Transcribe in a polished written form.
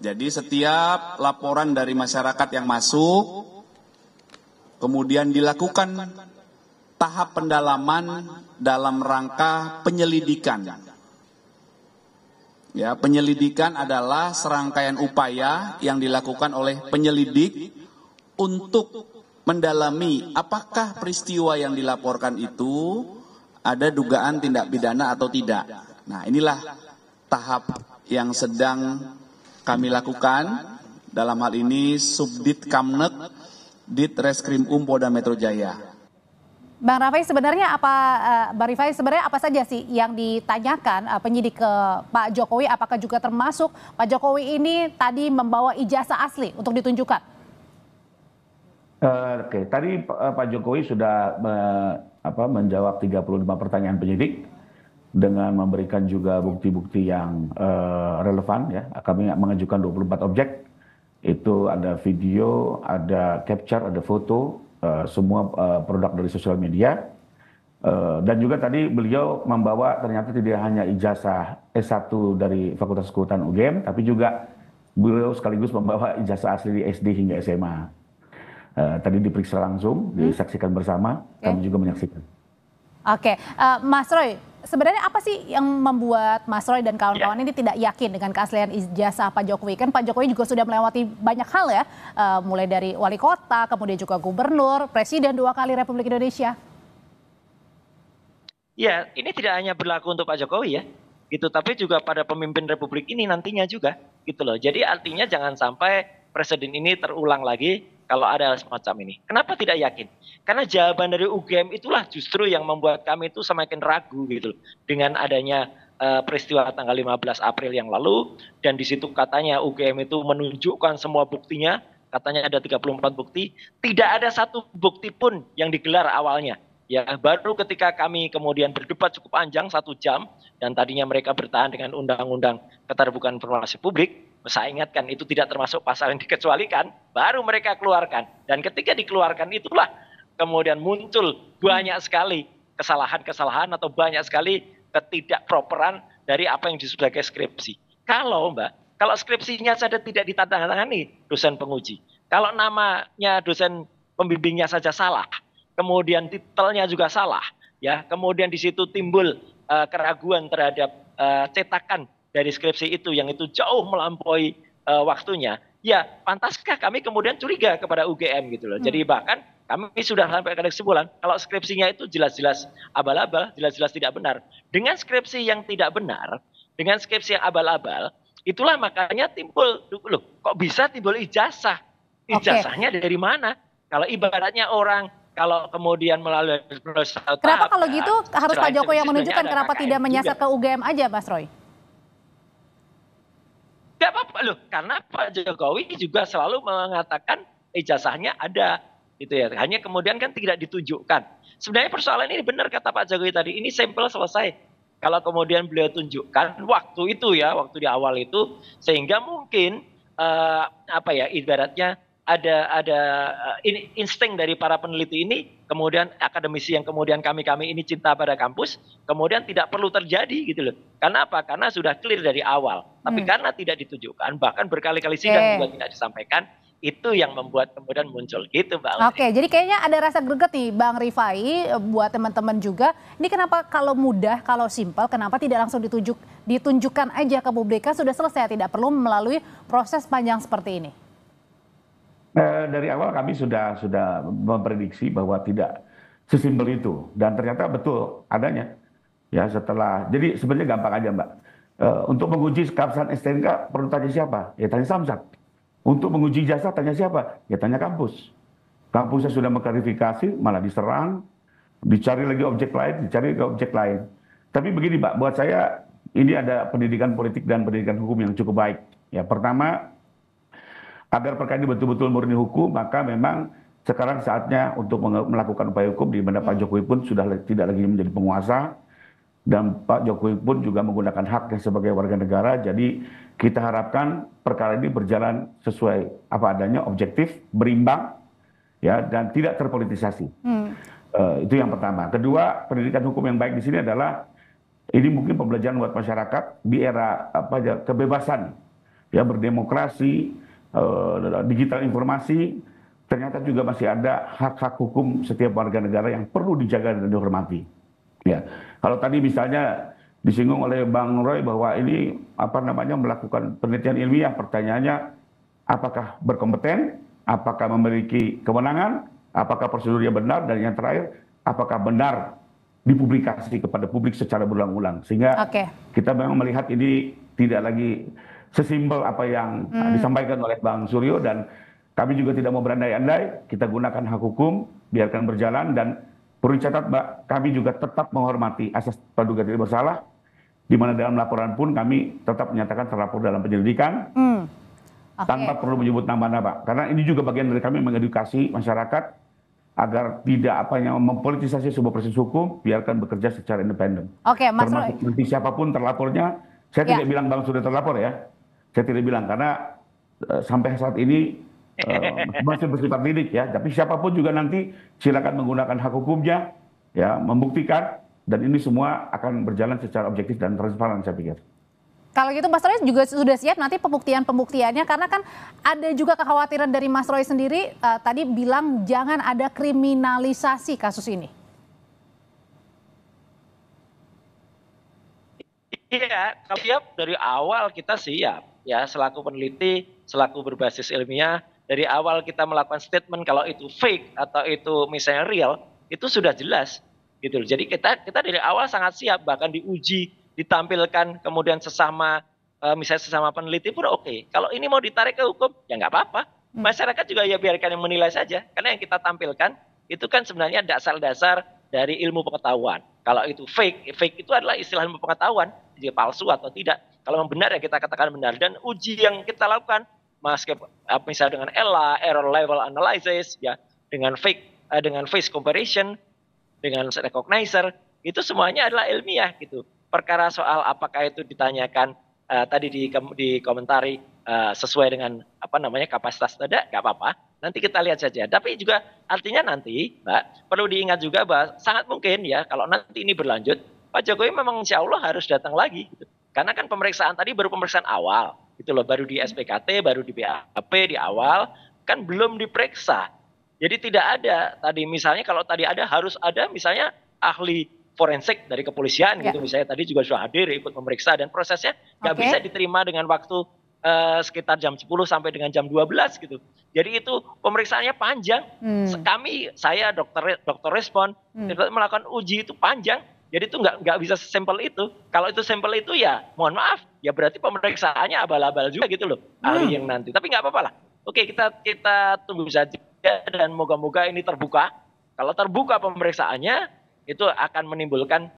Jadi setiap laporan dari masyarakat yang masuk, kemudian dilakukan tahap pendalaman dalam rangka penyelidikan. Ya, penyelidikan adalah serangkaian upaya yang dilakukan oleh penyelidik untuk mendalami apakah peristiwa yang dilaporkan itu ada dugaan tindak pidana atau tidak. Nah, inilah tahap yang sedang kami lakukan. Dalam hal ini Subdit Kamnek Ditreskrim Polda Metro Jaya. Bang Rafai, sebenarnya apa saja sih yang ditanyakan penyidik ke Pak Jokowi? Apakah juga termasuk Pak Jokowi ini tadi membawa ijazah asli untuk ditunjukkan? Oke, tadi Pak Jokowi sudah menjawab 35 pertanyaan penyidik dengan memberikan juga bukti-bukti yang relevan. Ya, kami mengajukan 24 objek. Itu ada video, ada capture, ada foto, semua produk dari sosial media. Dan juga tadi beliau membawa ternyata tidak hanya ijazah S1 dari Fakultas Kehutanan UGM, tapi juga beliau sekaligus membawa ijazah asli di SD hingga SMA. Tadi diperiksa langsung, disaksikan bersama, kami juga menyaksikan. Oke, Mas Roy, sebenarnya apa sih yang membuat Mas Roy dan kawan-kawan ini tidak yakin dengan keaslian ijazah Pak Jokowi? Kan Pak Jokowi juga sudah melewati banyak hal ya, mulai dari wali kota, kemudian juga gubernur, presiden 2 kali Republik Indonesia. Ya, ini tidak hanya berlaku untuk Pak Jokowi ya, gitu, tapi juga pada pemimpin Republik ini nantinya juga, gitu loh. Jadi artinya jangan sampai presiden ini terulang lagi kalau ada semacam ini. Kenapa tidak yakin? Karena jawaban dari UGM itulah justru yang membuat kami itu semakin ragu gitu loh. Dengan adanya peristiwa tanggal 15 April yang lalu, dan di situ katanya UGM itu menunjukkan semua buktinya, katanya ada 34 bukti, tidak ada satu bukti pun yang digelar awalnya. Ya, baru ketika kami kemudian berdebat cukup panjang 1 jam, dan tadinya mereka bertahan dengan undang-undang keterbukaan informasi publik, saya ingatkan itu tidak termasuk pasal yang dikecualikan, baru mereka keluarkan. Dan ketika dikeluarkan itulah kemudian muncul banyak sekali kesalahan-kesalahan atau banyak sekali ketidakproperan dari apa yang disebut sebagai skripsi. Kalau skripsinya saja tidak ditandatangani dosen penguji, kalau namanya dosen pembimbingnya saja salah, kemudian titelnya juga salah, ya, kemudian di situ timbul keraguan terhadap cetakan dari skripsi itu yang itu jauh melampaui waktunya, ya pantaskah kami kemudian curiga kepada UGM gitu loh. Jadi bahkan kami sudah sampai ke kesimpulan kalau skripsinya itu jelas-jelas abal-abal, jelas-jelas tidak benar. Dengan skripsi yang tidak benar, dengan skripsi yang abal-abal, itulah makanya timbul, loh kok bisa timbul ijazah? Ijazahnya dari mana? Kalau ibaratnya orang kalau kemudian melalui kenapa kalau gitu harus Pak Jokowi yang menunjukkan, kenapa tidak menyasar ke UGM aja, Mas Roy? Tidak apa-apa loh, karena Pak Jokowi juga selalu mengatakan ijazahnya ada, gitu ya. Hanya kemudian kan tidak ditunjukkan. Sebenarnya persoalan ini benar kata Pak Jokowi tadi, ini sampel selesai. Kalau kemudian beliau tunjukkan waktu itu ya, waktu di awal itu, sehingga mungkin ibaratnya ada insting dari para peneliti ini, kemudian akademisi yang kemudian kami ini cinta pada kampus, kemudian tidak perlu terjadi gitu loh. Karena apa? Karena sudah clear dari awal. Tapi karena tidak ditunjukkan, bahkan berkali-kali sidang juga tidak disampaikan, itu yang membuat kemudian muncul gitu, Mbak. Oke, jadi kayaknya ada rasa greget nih Bang Rifai, buat teman-teman juga. Ini kenapa kalau mudah, kalau simpel, kenapa tidak langsung ditunjukkan aja ke publik? Kan sudah selesai, tidak perlu melalui proses panjang seperti ini. Dari awal kami sudah memprediksi bahwa tidak sesimpel itu, dan ternyata betul adanya. Ya, jadi sebenarnya gampang aja Mbak. Untuk menguji keabsahan STNK perlu tanya siapa? Ya tanya Samsat. Untuk menguji jasa tanya siapa? Ya tanya kampus. Kampusnya sudah mengklarifikasi, malah diserang, dicari lagi objek lain, Tapi begini Mbak, buat saya ini ada pendidikan politik dan pendidikan hukum yang cukup baik. Ya, pertama, agar perkara ini betul-betul murni hukum, maka memang sekarang saatnya untuk melakukan upaya hukum, di mana Pak Jokowi pun sudah tidak lagi menjadi penguasa, dan Pak Jokowi pun juga menggunakan haknya sebagai warga negara. Jadi kita harapkan perkara ini berjalan sesuai apa adanya, objektif, berimbang, ya, dan tidak terpolitisasi. Itu yang pertama. Kedua, pendidikan hukum yang baik di sini adalah ini mungkin pembelajaran buat masyarakat di era kebebasan ya berdemokrasi, digital informasi, ternyata juga masih ada hak-hak hukum setiap warga negara yang perlu dijaga dan dihormati. Ya, kalau tadi misalnya disinggung oleh Bang Roy bahwa ini melakukan penelitian ilmiah, pertanyaannya apakah berkompeten, apakah memiliki kewenangan, apakah prosedurnya benar, dan yang terakhir apakah benar dipublikasi kepada publik secara berulang-ulang, sehingga kita memang melihat ini tidak lagi sesimpel apa yang disampaikan oleh Bang Suryo, dan kami juga tidak mau berandai-andai, kita gunakan hak hukum, biarkan berjalan, dan perlu dicatat Mbak, kami juga tetap menghormati asas praduga tidak bersalah, di mana dalam laporan pun kami tetap menyatakan terlapor dalam penyelidikan, tanpa perlu menyebut nama-nama, karena ini juga bagian dari kami mengedukasi masyarakat agar tidak mempolitisasi sebuah proses hukum, biarkan bekerja secara independen. Mas Roy. Termasuk nanti siapapun terlapornya, saya tidak bilang Bang sudah terlapor ya, saya tidak bilang karena sampai saat ini masih bersifat lidik ya, tapi siapapun juga nanti silakan menggunakan hak hukumnya, ya membuktikan, dan ini semua akan berjalan secara objektif dan transparan saya pikir. Kalau gitu Mas Roy juga sudah siap nanti pembuktiannya, karena kan ada juga kekhawatiran dari Mas Roy sendiri tadi bilang jangan ada kriminalisasi kasus ini. Iya, kalau siap dari awal kita siap ya, selaku peneliti, selaku berbasis ilmiah, dari awal kita melakukan statement kalau itu fake atau itu misalnya real, itu sudah jelas gitu. Jadi kita dari awal sangat siap, bahkan diuji, ditampilkan, kemudian misalnya sesama peneliti pun oke. Kalau ini mau ditarik ke hukum, ya nggak apa-apa. Masyarakat juga ya biarkan yang menilai saja, karena yang kita tampilkan itu kan sebenarnya dasar-dasar dari ilmu pengetahuan. Kalau itu fake itu adalah istilah ilmu pengetahuan, jadi palsu atau tidak. Kalau memang benar ya kita katakan benar, dan uji yang kita lakukan misalnya dengan ELA, error level analysis, ya, dengan face comparison, dengan recognizer, itu semuanya adalah ilmiah gitu. Perkara soal apakah itu ditanyakan tadi di komentari sesuai dengan kapasitas tidak, nggak apa-apa. Nanti kita lihat saja. Tapi juga artinya nanti, Mbak, perlu diingat juga bahwa sangat mungkin ya kalau nanti ini berlanjut, Pak Jokowi memang insya Allah harus datang lagi. Gitu. Karena kan pemeriksaan tadi baru pemeriksaan awal. Gitu loh, baru di SPKT, baru di BAP di awal, kan belum diperiksa. Jadi tidak ada tadi misalnya kalau tadi harus ada misalnya ahli forensik dari kepolisian gitu misalnya tadi juga sudah hadir ikut memeriksa, dan prosesnya nggak bisa diterima dengan waktu sekitar jam 10 sampai dengan jam 12 gitu. Jadi itu pemeriksaannya panjang. Saya dokter respon melakukan uji itu panjang. Jadi itu nggak bisa sesimpel itu. Kalau itu sampel itu ya mohon maaf, ya berarti pemeriksaannya abal-abal juga gitu loh ahli yang nanti. Tapi nggak apa-apa lah. Oke, kita tunggu saja dan moga-moga ini terbuka. Kalau terbuka pemeriksaannya itu akan menimbulkan